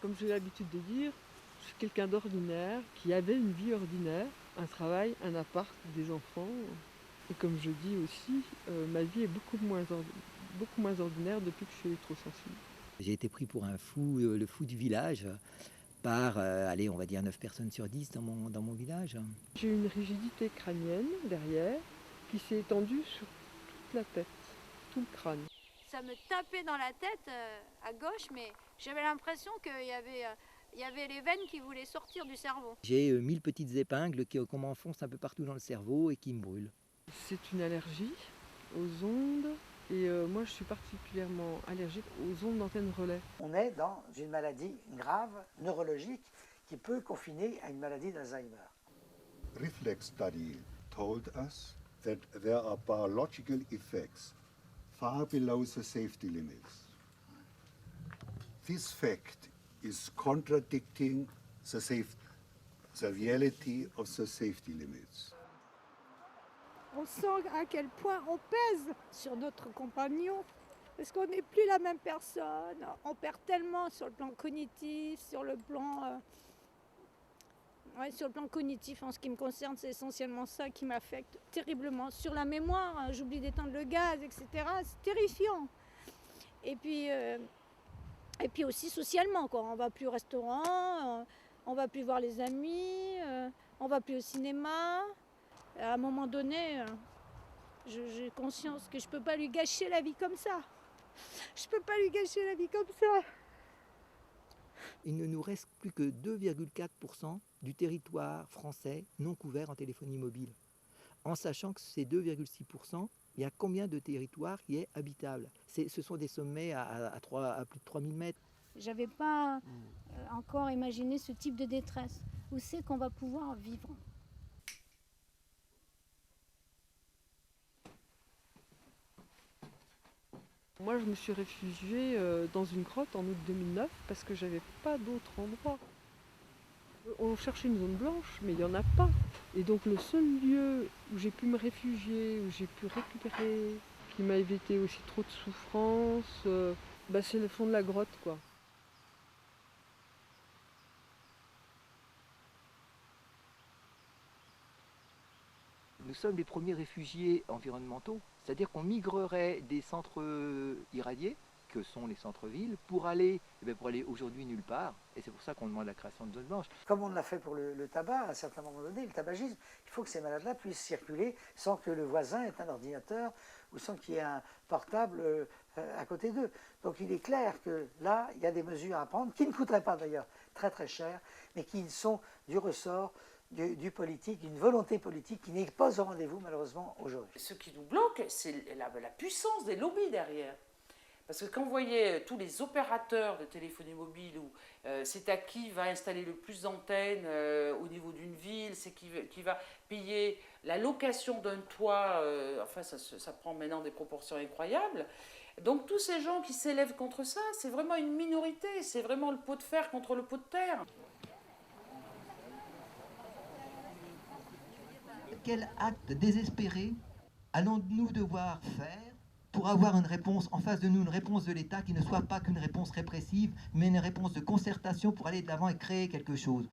comme j'ai l'habitude de dire, je suis quelqu'un d'ordinaire, qui avait une vie ordinaire, un travail, un appart, des enfants. Et comme je dis aussi, ma vie est beaucoup moins ordinaire depuis que je suis électrosensible. J'ai été pris pour un fou, le fou du village, par, allez, on va dire 9 personnes sur 10 dans mon village. J'ai une rigidité crânienne derrière qui s'est étendue sur toute la tête, tout le crâne. Ça me tapait dans la tête à gauche, mais j'avais l'impression qu'il y avait les veines qui voulaient sortir du cerveau. J'ai 1000 petites épingles qu'on m'enfonce un peu partout dans le cerveau et qui me brûlent. C'est une allergie aux ondes et moi je suis particulièrement allergique aux ondes d'antenne relais. On est dans une maladie grave, neurologique, qui peut confiner à une maladie d'Alzheimer. Reflex study told us that there are biological effects far below the safety limits. This fact is contradicting the reality of the safety limits. On sent à quel point on pèse sur notre compagnon, parce qu'on n'est plus la même personne. On perd tellement sur le plan cognitif, sur le plan cognitif, en ce qui me concerne, c'est essentiellement ça qui m'affecte terriblement. Sur la mémoire, j'oublie d'éteindre le gaz, etc. C'est terrifiant. Et puis aussi socialement, quoi. On va plus au restaurant, on va plus voir les amis, on va plus au cinéma. À un moment donné, j'ai conscience que je ne peux pas lui gâcher la vie comme ça. Je ne peux pas lui gâcher la vie comme ça. Il ne nous reste plus que 2,4% du territoire français non couvert en téléphonie mobile. En sachant que ces 2,6%, il y a combien de territoires qui est habitable? Ce sont des sommets à plus de 3000 mètres. Je n'avais pas encore imaginé ce type de détresse. Où c'est qu'on va pouvoir vivre? Moi je me suis réfugiée dans une grotte en août 2009 parce que j'avais pas d'autre endroit. On cherchait une zone blanche mais il n'y en a pas. Et donc le seul lieu où j'ai pu me réfugier, où j'ai pu récupérer, qui m'a évité aussi trop de souffrance, c'est le fond de la grotte quoi. Nous sommes les premiers réfugiés environnementaux, c'est-à-dire qu'on migrerait des centres irradiés, que sont les centres-villes, pour aller aujourd'hui nulle part. Et c'est pour ça qu'on demande la création de zones blanches. Comme on l'a fait pour le tabac, à un certain moment donné, le tabagisme, il faut que ces malades-là puissent circuler sans que le voisin ait un ordinateur ou sans qu'il y ait un portable à côté d'eux. Donc il est clair que là, il y a des mesures à prendre, qui ne coûteraient pas d'ailleurs très très cher, mais qui sont du ressort du politique, d'une volonté politique qui n'est pas au rendez-vous malheureusement aujourd'hui. Ce qui nous bloque, c'est la puissance des lobbies derrière. Parce que quand vous voyez tous les opérateurs de téléphonie mobile, où c'est à qui va installer le plus d'antennes au niveau d'une ville, c'est qui va payer la location d'un toit, ça prend maintenant des proportions incroyables. Donc tous ces gens qui s'élèvent contre ça, c'est vraiment une minorité, c'est vraiment le pot de fer contre le pot de terre. Quel acte désespéré allons-nous devoir faire pour avoir une réponse en face de nous, une réponse de l'État qui ne soit pas qu'une réponse répressive, mais une réponse de concertation pour aller de l'avant et créer quelque chose?